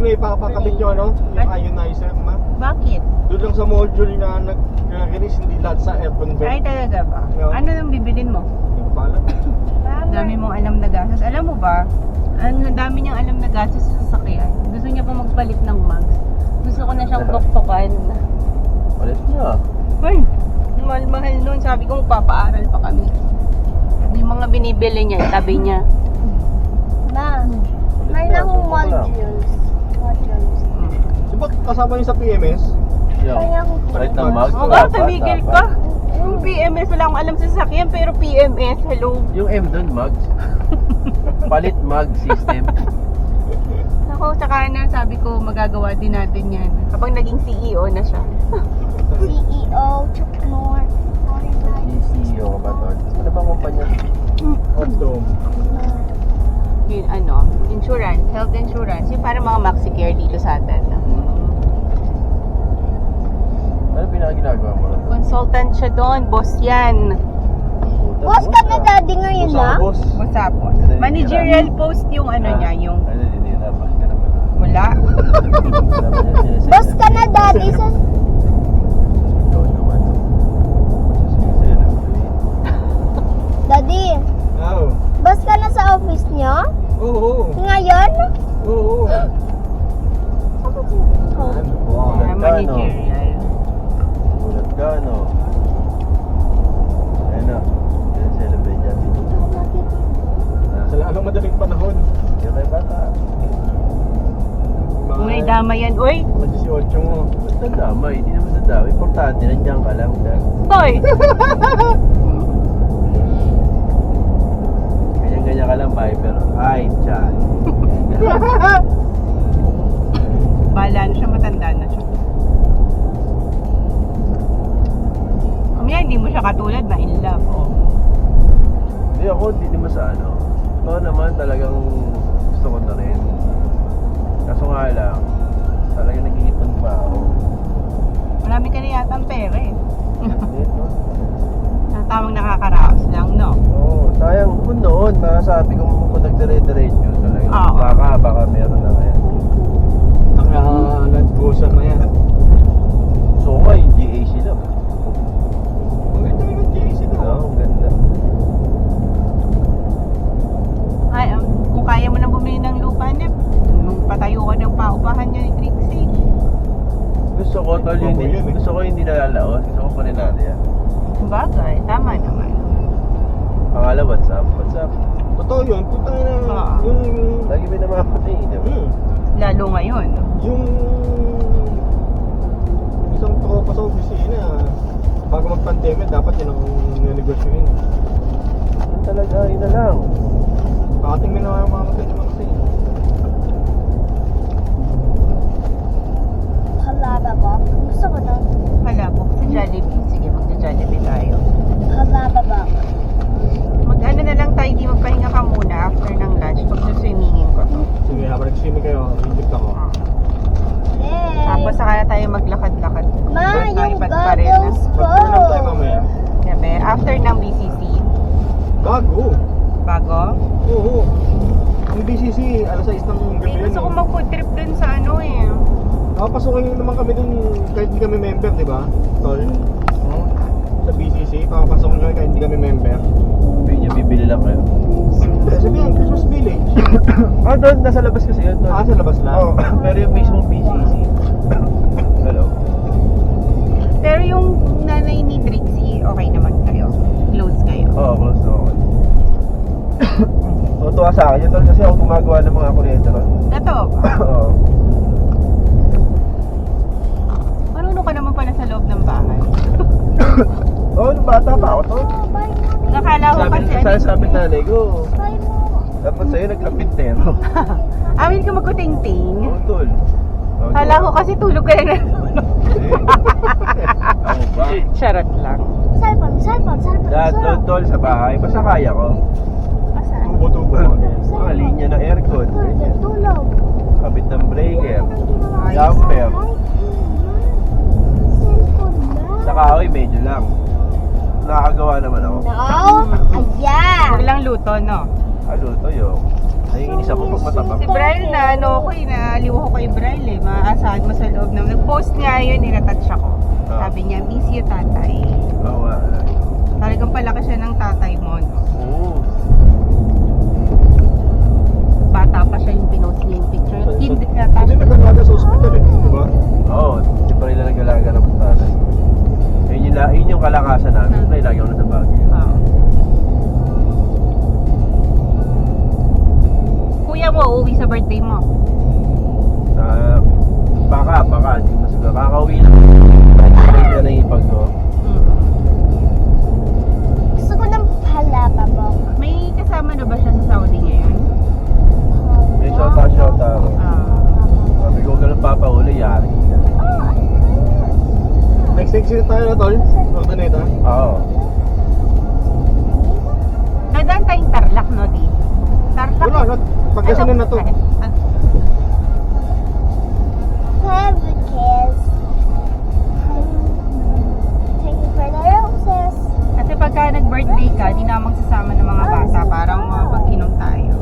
may papakabit yung ano, yung ionizer, ma. Bakit? Doon lang sa module na nag-release, hindi lahat sa aircon vent. Ay, talaga ba? No. Ano nang bibilin mo? Hindi ko pa alam. Dami mong alam na gastos. Alam mo ba? Ang dami niyang alam na gastos sa sasakyan. Gusto niya pa magpalit ng mags. Gusto ko na siyang tuktukan. Palit niya. Uy, mahal-mahal nun. Sabi ko magpapaaral pa kami. Yung mga binibili niya, tabi niya. Ma'am, may Yeah, akong suko lang. modules. Modules. Diba kasama yung sa PMS? Yung Kaya ko po. palit ng mag. Oo, tumigil ka. Yung PMS, wala akong alam sa sasakyan, pero PMS, hello. Yung M doon, mags. Palit mag system. Ako, tsaka na, sabi ko, magagawa din natin yan. Kapag naging CEO na siya. CEO, took more. ECO ka ba doon? Ano bang kumpanya? Condom. Yun, ano, insurance, health insurance. Yung parang mga maxi-care dito sa atin. Ano pinakaginagawa mo ron? Consultant siya doon, boss yan. Boss ka na daddy ngayon na? Boss. What's up? Managerial post yung ano niya, yung Ano hindi na ba? Ka naman. wala. Boss ka na daddy sa... Ikaw naman. Daddy, Oh. boss ka na sa office niyo? Oo. Ngayon? Oo. Oh. Wow. Managerial. Ulat ka, no? Ayun na. Ayun, celebrate yan. Sa lalong madaling panahon. Yan tayo bata. May dama yan, uy. Mga 18 mo. Ba't nadamay? Hindi naman nadamay. Importante, nandiyan ka lang. Hoy! Ganyan-ganyan ka lang, Viper. Ay, chan. Bala na siya, matanda na siya. Mamaya, hindi mo siya katulad na in love, oh. Hindi ako, hindi naman sa ano. Ito naman talagang gusto ko na rin. Kaso nga lang, talagang nag-iipon pa ako. Marami ka na yata ang pera eh. Hindi, no? Sa tamang nakakaraos lang, no? Oo, sayang kung noon, masasabi ko kung nagdire-diretso talaga. Oo. Baka meron na ngayon. Taka Land Cruiser na yan. So ko yung GAC lang. Maganda yung JC Oo, daw. ang ganda. Ay, kung kaya mo na bumili ng lupa niya, nung patayo ka ng paupahan niya ni Trixie. Gusto ko, tol, Opo, yun eh. gusto ko hindi nalalaos. Gusto ko pa rin natin yan. Bagay, tama naman. Pangala, what's up? What's up? Totoo yun. Putang na. Ah. Yung... Lagi may namapatay, di ba? Lalo ngayon. Yung... Isang tropa sa opisina. Bago mag-pandemic, dapat yun ang nenegosyoin. Yun talaga, yun na lang. Pakating may namamamatay naman kasi. Halaba ba? Gusto ko na. Wala po, sa Jollibee. Sige, magja-Jollibee tayo. Halaba ba? Mag-ano na lang tayo, di magpahinga ka muna after ng lunch. Pag-swimmingin ko to. Sige, habang nag-swimming kayo, hindi ako. Hey. Tapos saka tayo maglakad-lakad. Ma, Tayo yung ipagpa rin, goggles ko. Mag-turn tayo mamaya. Sabi, after ng BCC. Gago. Bago? Oo. Ang BCC, alas 6 ng gabi Eh, yun. gusto ko mag-food trip dun sa ano eh. Papasukin naman kami dun kahit hindi kami member, di ba? Tol? Sa BCC, papasukin kami kahit hindi kami member. Sabi niya, bibili lang kayo. Sabihan, Christmas Village. Doon, nasa labas kasi yun. Doon. Sa labas lang. Oo, pero yung mismong BCC. Hello? Pero yung nanay ni Trixie, okay naman kayo. Close kayo. Oo, close to ako. Tutuwa sa akin yun, tol, kasi ako gumagawa ng mga kuryente ron. Totoo ba? Oo. Marunong ka naman pala sa loob ng bahay. Oo, nung bata pa ako, tol. Oh, bye mo. Nakala ko kasi Sabi nanay ko, Bye mo. dapat sa'yo nagkapintero. amin ka magkuting-ting. Oo, tol. Kala ko kasi tulog ka na. Ako ba? Charot lang. Cellphone. Dad, tol, sa bahay. Basta kaya ko. Saan? Tubo-tubo. Mga linya ng aircon. Tulog. Kabit ng breaker. Ay, Jumper. Cellphone na. Sa kahoy, medyo lang. Nakakagawa naman ako. No? Ayan. Walang luto, no? Ano to yun? Naiinis malinis ako pag matabang. Si Brian na ano ko eh, naaliw ko kay Brian eh. Maaasahan mo sa loob ng... Nag-post nga yun, inatouch ako. Ah. Sabi niya, miss you tatay. Oo nga. Talagang palaki siya ng tatay mo, no? Oo. Bata pa siya yung pinost niya yung picture. Kid na Hindi tapos. nag-alaga sa hospital eh, di ba? Oo, si Pray na nag-alaga ng tatay. Yun yung kalakasan namin. Pray, lagi ako nasa Baguio. Oo. Kuya mo, uuwi sa birthday mo. Baka, hindi mo siguro. Kakauwi na. Kahit ka na ipag ko. Gusto ko ng palababok. May kasama na ba siya sa Saudi ngayon? May shota ako. Sabi ko, ganun papahuli, yari. Next exit tayo na tol. Ordinate ha. Oo. Nadaan tayong Tarlac, no, di? Tarlac? Wala, pagkasanan na to. Have a kiss. Thank you for the roses. Kasi pagka nag-birthday ka, di na magsasama ng mga bata. Parang mapag-inom tayo.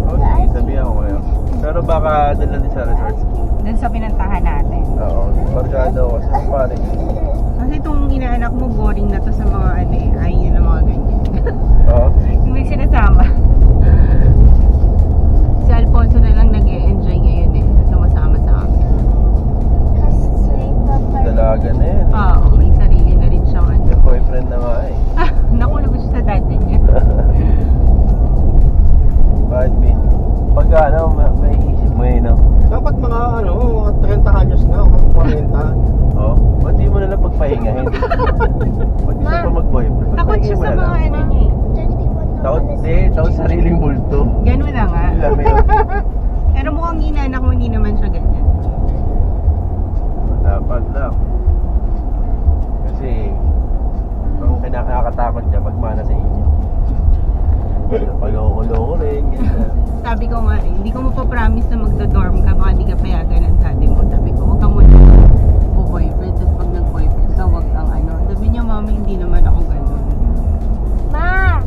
Oo, sige, sabihan ko kayo. Pero baka doon lang din sa resort. Dun sa pinantahan natin. Oo, barkada ako sa pare. Kasi itong inaanak mo, boring na to sa mga ano eh. Ayaw niya ng mga ganyan. Oo. Hindi sinasama. Si Alfonso na lang nag-e-enjoy ngayon eh. Sumasama sa amin. Kasi papa. Dalaga na yan. Oo, may sarili na rin siyang ano. May boyfriend na nga eh. Naku, lagot siya sa dati niya. Bakit, Bin? Pagka ano, may isip mo eh, no? Dapat mga ano, mga 30 anyos na, mga 40. Oo. Ba't di mo na lang pagpahingahin? Ba't di pa mag-boyfriend? Takot siya Pagpahingahin mo sa na mga lang. ano niya eh. 21 Takot sariling bulto. Ganun na nga. Alam mo yun? Pero mukhang inaanak mo, hindi naman siya ganyan. Dapat lang. Kasi, ang kinakakatakot niya, magmana sa inyo. Pag-loko-loko rin, ganyan. Sabi ko nga, eh, hindi ko mapapromise na magdo-dorm ka, baka di ka payagan ng daddy mo. Sabi ko, huwag ka muna boyfriend, tapos pag nag-boyfriend ka, huwag kang ano. Sabi niya, mami, hindi naman ako ganun. Ma!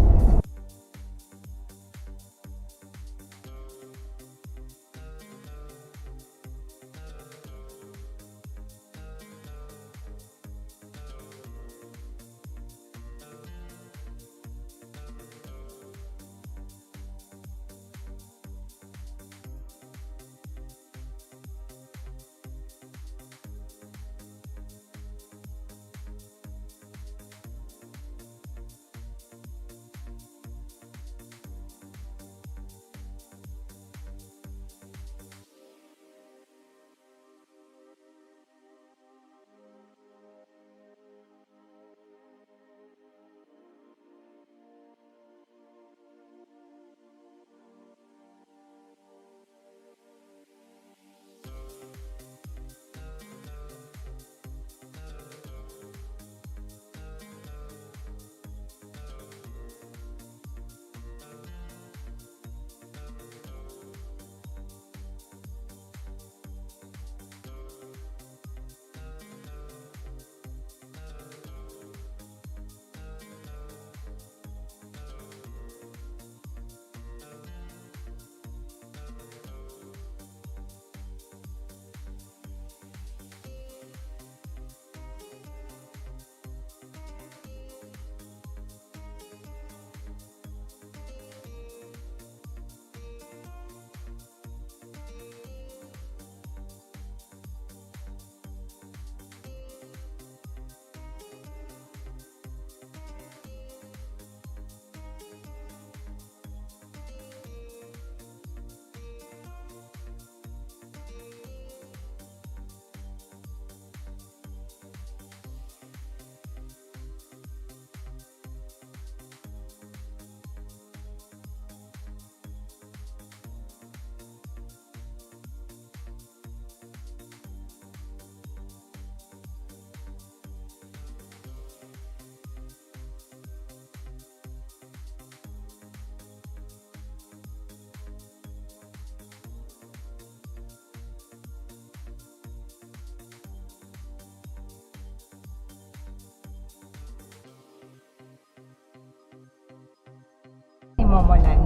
Si Momoland.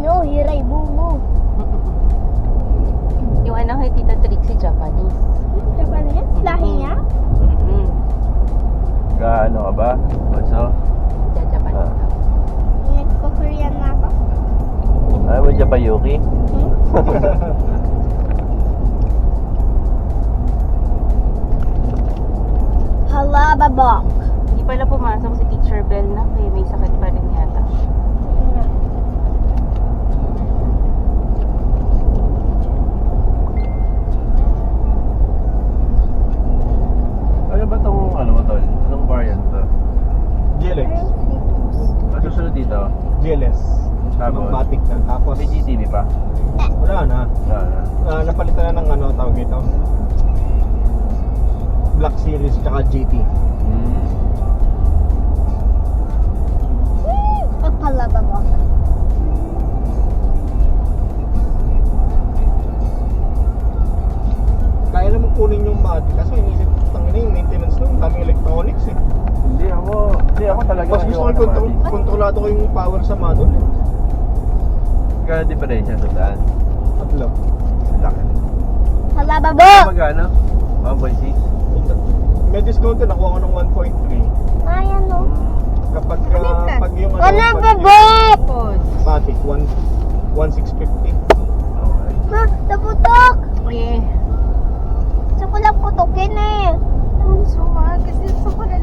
No, hiray bumo. ba, Yuki? Halababok. Hindi pala pumasok si Teacher Bell na kaya may sakit pa rin yata. Ano ba tong ano mo, tol? Anong variant to? GLX. Ang susunod dito? GLS. Tapos? Matic na. Tapos, May GTV pa? wala na. Wala na. Napalitan na ng ano, tawag ito. Black Series tsaka GT. Hmm. Halababok. Kaya naman kunin yung Matic. Kaso inisip, tangina yung maintenance nun. Daming electronics eh. Hindi ako talaga Mas gusto ko kontrolado ko yung power sa manual eh. Kaya diferensya sa daan. Tatlo. Laki. Halababok. Magkano? 1.6? May discount na nakuha ko ng 1.3. Ayan no. Kapag Ano yung plan? pag yung Halababok. Tapos, Matic 1,650. Okay. Ma, naputok. okay. Gusto ko lang putukin eh. Ang sumag kasi gusto ko na